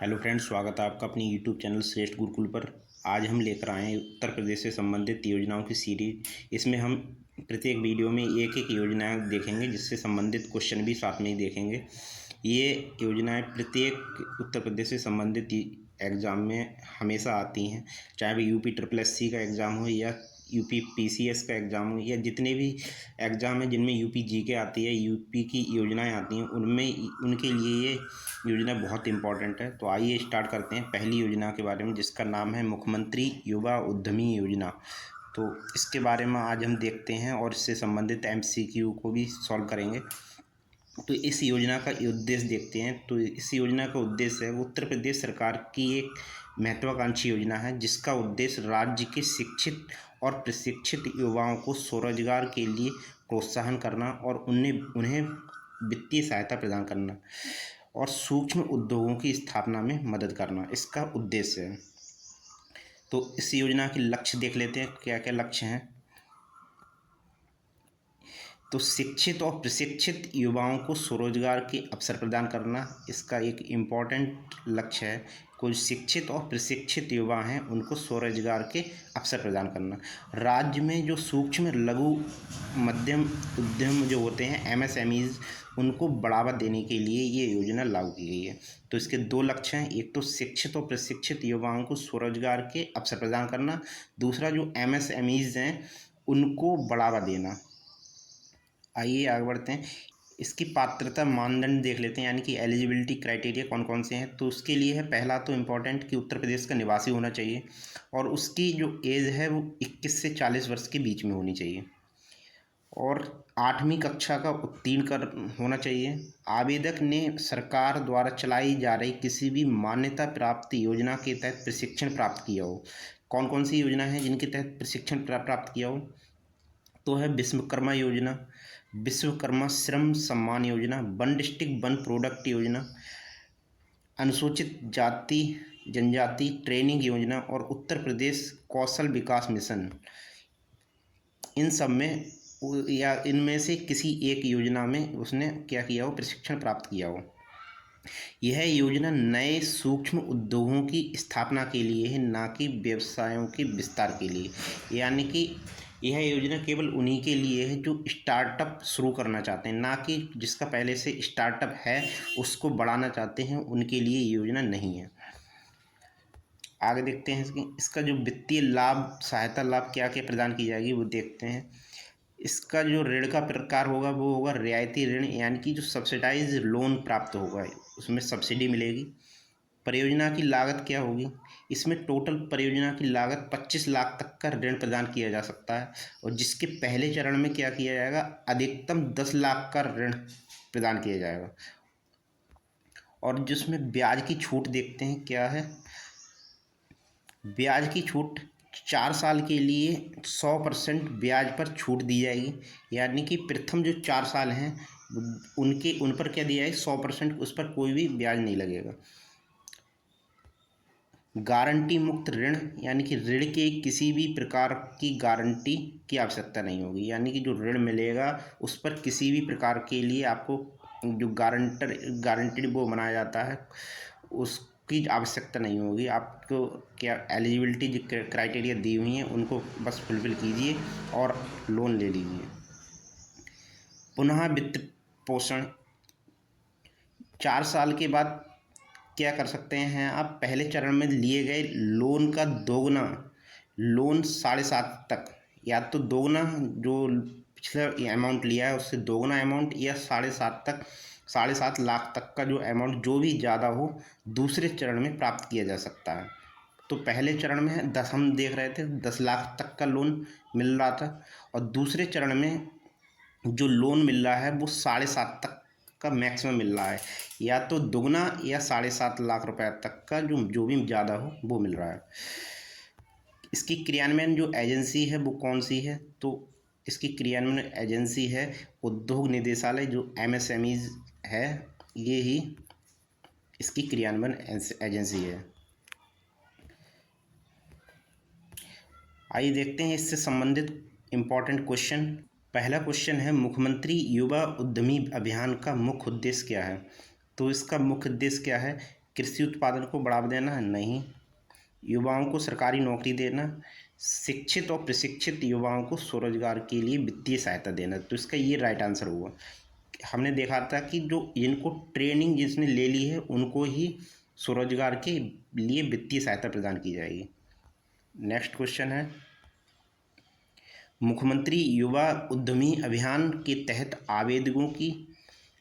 Hello friends, स्वागत है आपका अपनी यूट्यूब चैनल श्रेष्ठ गुरुकुल पर। आज हम लेकर आए हैं उत्तर प्रदेश से संबंधित योजनाओं की सीरीज। इसमें हम प्रत्येक वीडियो में एक एक योजना देखेंगे, जिससे संबंधित क्वेश्चन भी साथ में ही देखेंगे। ये योजनाएं प्रत्येक उत्तर प्रदेश से संबंधित एग्ज़ाम में हमेशा आती हैं, चाहे वो यूपी SSC का एग्ज़ाम हो या यूपी PCS का एग्ज़ाम हो या जितने भी एग्ज़ाम हैं जिनमें यूपी GK आती है, यूपी की योजनाएं आती हैं, उनमें उनके लिए ये योजना बहुत इंपॉर्टेंट है। तो आइए स्टार्ट करते हैं पहली योजना के बारे में, जिसका नाम है मुख्यमंत्री युवा उद्यमी योजना। तो इसके बारे में आज हम देखते हैं और इससे संबंधित MCQ को भी सॉल्व करेंगे। तो इस योजना का उद्देश्य देखते हैं। तो इस योजना का उद्देश्य है उत्तर प्रदेश सरकार की एक महत्वाकांक्षी योजना है, जिसका उद्देश्य राज्य के शिक्षित और प्रशिक्षित युवाओं को स्वरोजगार के लिए प्रोत्साहन करना और उन्हें वित्तीय सहायता प्रदान करना और सूक्ष्म उद्योगों की स्थापना में मदद करना इसका उद्देश्य है। तो इस योजना के लक्ष्य देख लेते हैं, क्या क्या लक्ष्य हैं। तो शिक्षित और प्रशिक्षित युवाओं को स्वरोजगार के अवसर प्रदान करना इसका एक इम्पॉर्टेंट लक्ष्य है। कुछ शिक्षित और प्रशिक्षित युवा हैं, उनको स्वरोजगार के अवसर प्रदान करना। राज्य में जो सूक्ष्म लघु मध्यम उद्यम जो होते हैं MSMEs, उनको बढ़ावा देने के लिए ये योजना लागू की गई है। तो इसके दो लक्ष्य हैं, एक तो शिक्षित और प्रशिक्षित युवाओं को स्वरोजगार के अवसर प्रदान करना, दूसरा जो MSMEs हैं उनको बढ़ावा देना। आइए आगे बढ़ते हैं। इसकी पात्रता मानदंड देख लेते हैं, यानी कि एलिजिबिलिटी क्राइटेरिया कौन कौन से हैं। तो उसके लिए है पहला तो इम्पॉर्टेंट कि उत्तर प्रदेश का निवासी होना चाहिए और उसकी जो एज है वो 21 से 40 वर्ष के बीच में होनी चाहिए और 8वीं कक्षा का उत्तीर्ण कर होना चाहिए। आवेदक ने सरकार द्वारा चलाई जा रही किसी भी मान्यता प्राप्त योजना के तहत प्रशिक्षण प्राप्त किया हो। कौन कौन सी योजना है जिनके तहत प्रशिक्षण प्राप्त किया हो? तो है विश्वकर्मा योजना, विश्वकर्मा श्रम Samman Yojana, one district one product योजना, अनुसूचित जाति जनजाति ट्रेनिंग योजना और उत्तर प्रदेश कौशल विकास मिशन। इन सब में या इनमें से किसी एक योजना में उसने क्या किया हो, प्रशिक्षण प्राप्त किया हो। यह योजना नए सूक्ष्म उद्योगों की स्थापना के लिए है, ना कि व्यवसायों के विस्तार के लिए। यानी कि यह योजना केवल उन्हीं के लिए है जो स्टार्टअप शुरू करना चाहते हैं, ना कि जिसका पहले से स्टार्टअप है उसको बढ़ाना चाहते हैं, उनके लिए ये योजना नहीं है। आगे देखते हैं इसका जो वित्तीय लाभ सहायता लाभ क्या क्या प्रदान की जाएगी वो देखते हैं। इसका जो ऋण का प्रकार होगा वो होगा रियायती ऋण, यानी कि जो सब्सिडाइज लोन प्राप्त होगा उसमें सब्सिडी मिलेगी। परियोजना की लागत क्या होगी? इसमें टोटल परियोजना की लागत 25 लाख तक का ऋण प्रदान किया जा सकता है और जिसके पहले चरण में क्या किया जाएगा, अधिकतम 10 लाख का ऋण प्रदान किया जाएगा। और जिसमें ब्याज की छूट देखते हैं क्या है। ब्याज की छूट 4 साल के लिए 100% ब्याज पर छूट दी जाएगी, यानी कि प्रथम जो 4 साल हैं उन पर क्या दिया है, 100%, उस पर कोई भी ब्याज नहीं लगेगा। गारंटी मुक्त ऋण, यानी कि ऋण के किसी भी प्रकार की गारंटी की आवश्यकता नहीं होगी, यानी कि जो ऋण मिलेगा उस पर किसी भी प्रकार के लिए आपको जो गारंटेड वो बनाया जाता है उसकी आवश्यकता नहीं होगी। आपको क्या एलिजिबिलिटी जो क्राइटेरिया दी हुई हैं उनको बस फुलफिल कीजिए और लोन ले लीजिए। पुनः वित्त पोषण 4 साल के बाद क्या कर सकते हैं आप, पहले चरण में लिए गए लोन का दोगुना, लोन 7.5 तक, या तो दोगुना जो पिछला अमाउंट लिया है उससे दोगुना अमाउंट, या 7.5 तक 7.5 लाख तक का जो अमाउंट जो भी ज़्यादा हो दूसरे चरण में प्राप्त किया जा सकता है। तो पहले चरण में 10 हम देख रहे थे 10 लाख तक का लोन मिल रहा था और दूसरे चरण में जो लोन मिल रहा है वो 7.5 तक का मैक्सिमम मिल रहा है, या तो दुगना या 7.5 लाख रुपए तक का जो भी ज़्यादा हो वो मिल रहा है। इसकी क्रियान्वयन जो एजेंसी है वो कौन सी है? तो इसकी क्रियान्वयन एजेंसी है उद्योग निदेशालय, जो MSMEs है, ये ही इसकी क्रियान्वयन एजेंसी है। आइए देखते हैं इससे संबंधित इम्पोर्टेंट क्वेश्चन। पहला क्वेश्चन है मुख्यमंत्री युवा उद्यमी अभियान का मुख्य उद्देश्य क्या है? तो इसका मुख्य उद्देश्य क्या है, कृषि उत्पादन को बढ़ावा देना, नहीं। युवाओं को सरकारी नौकरी देना, शिक्षित और प्रशिक्षित युवाओं को स्वरोजगार के लिए वित्तीय सहायता देना। तो इसका ये राइट आंसर होगा। हमने देखा था कि जो इनको ट्रेनिंग जिसने ले ली है उनको ही स्वरोजगार के लिए वित्तीय सहायता प्रदान की जाएगी। नेक्स्ट क्वेश्चन है, मुख्यमंत्री युवा उद्यमी अभियान के तहत आवेदकों की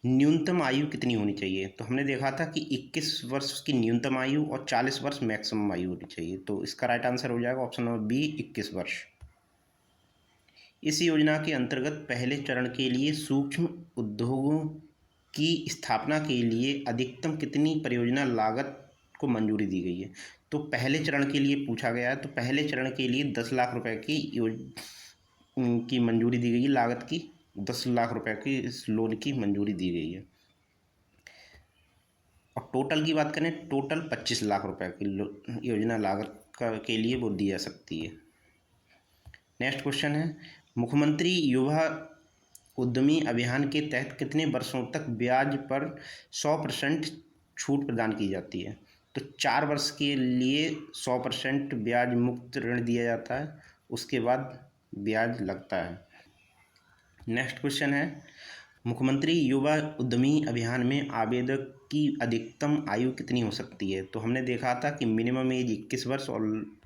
न्यूनतम आयु कितनी होनी चाहिए? तो हमने देखा था कि 21 वर्ष की न्यूनतम आयु और 40 वर्ष मैक्सिमम आयु होनी चाहिए। तो इसका राइट आंसर हो जाएगा ऑप्शन नंबर बी, 21 वर्ष। इस योजना के अंतर्गत पहले चरण के लिए सूक्ष्म उद्योगों की स्थापना के लिए अधिकतम कितनी परियोजना लागत को मंजूरी दी गई है? तो पहले चरण के लिए पूछा गया है, तो पहले चरण के लिए 10 लाख रुपए की मंजूरी दी गई है, लागत की 10 लाख रुपए की इस लोन की मंजूरी दी गई है। और टोटल की बात करें, टोटल 25 लाख रुपए की योजना लागत के लिए वो दी जा सकती है। नेक्स्ट क्वेश्चन है, मुख्यमंत्री युवा उद्यमी अभियान के तहत कितने वर्षों तक ब्याज पर 100% छूट प्रदान की जाती है? तो 4 वर्ष के लिए 100% ब्याज मुक्त ऋण दिया जाता है, उसके बाद ब्याज लगता है। नेक्स्ट क्वेश्चन है, मुख्यमंत्री युवा उद्यमी अभियान में आवेदक की अधिकतम आयु कितनी हो सकती है? तो हमने देखा था कि मिनिमम एज 21 वर्ष और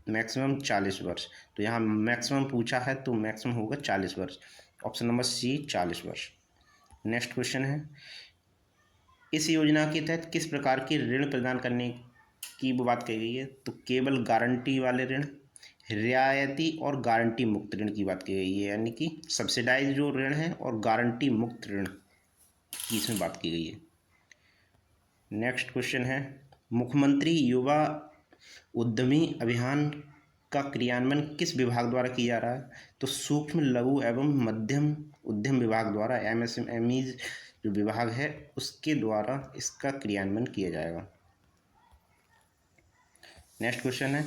मैक्सिमम 40 वर्ष। तो यहाँ मैक्सिमम पूछा है तो मैक्सिमम होगा 40 वर्ष। ऑप्शन नंबर सी, 40 वर्ष। नेक्स्ट क्वेश्चन है, इस योजना के तहत किस प्रकार के ऋण प्रदान करने की वो बात कही गई है? तो केवल गारंटी वाले ऋण, रियायती और गारंटी मुक्त ऋण की बात की गई है, यानी कि सब्सिडाइज जो ऋण है और गारंटी मुक्त ऋण की इसमें बात की गई है। नेक्स्ट क्वेश्चन है, मुख्यमंत्री युवा उद्यमी अभियान का क्रियान्वयन किस विभाग द्वारा किया जा रहा है? तो सूक्ष्म लघु एवं मध्यम उद्यम विभाग द्वारा, MSMEज जो विभाग है उसके द्वारा इसका क्रियान्वयन किया जाएगा। नेक्स्ट क्वेश्चन है,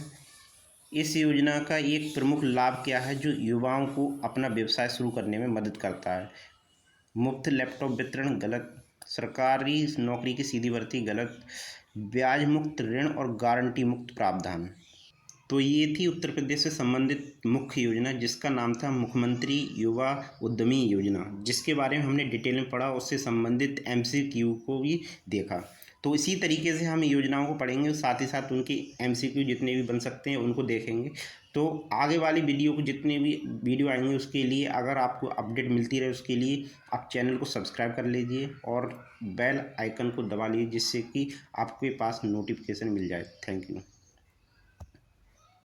इस योजना का एक प्रमुख लाभ क्या है जो युवाओं को अपना व्यवसाय शुरू करने में मदद करता है? मुफ्त लैपटॉप वितरण, गलत। सरकारी नौकरी की सीधी भर्ती, गलत। ब्याज मुक्त ऋण और गारंटी मुक्त प्रावधान। तो ये थी उत्तर प्रदेश से संबंधित मुख्य योजना जिसका नाम था मुख्यमंत्री युवा उद्यमी योजना, जिसके बारे में हमने डिटेल में पढ़ा, उससे संबंधित MCQ को भी देखा। तो इसी तरीके से हम योजनाओं को पढ़ेंगे, साथ ही साथ उनके MCQ जितने भी बन सकते हैं उनको देखेंगे। तो आगे वाली वीडियो को जितने भी वीडियो आएंगे उसके लिए अगर आपको अपडेट मिलती रहे उसके लिए आप चैनल को सब्सक्राइब कर लीजिए और बेल आइकन को दबा लीजिए जिससे कि आपके पास नोटिफिकेशन मिल जाए। Thank you.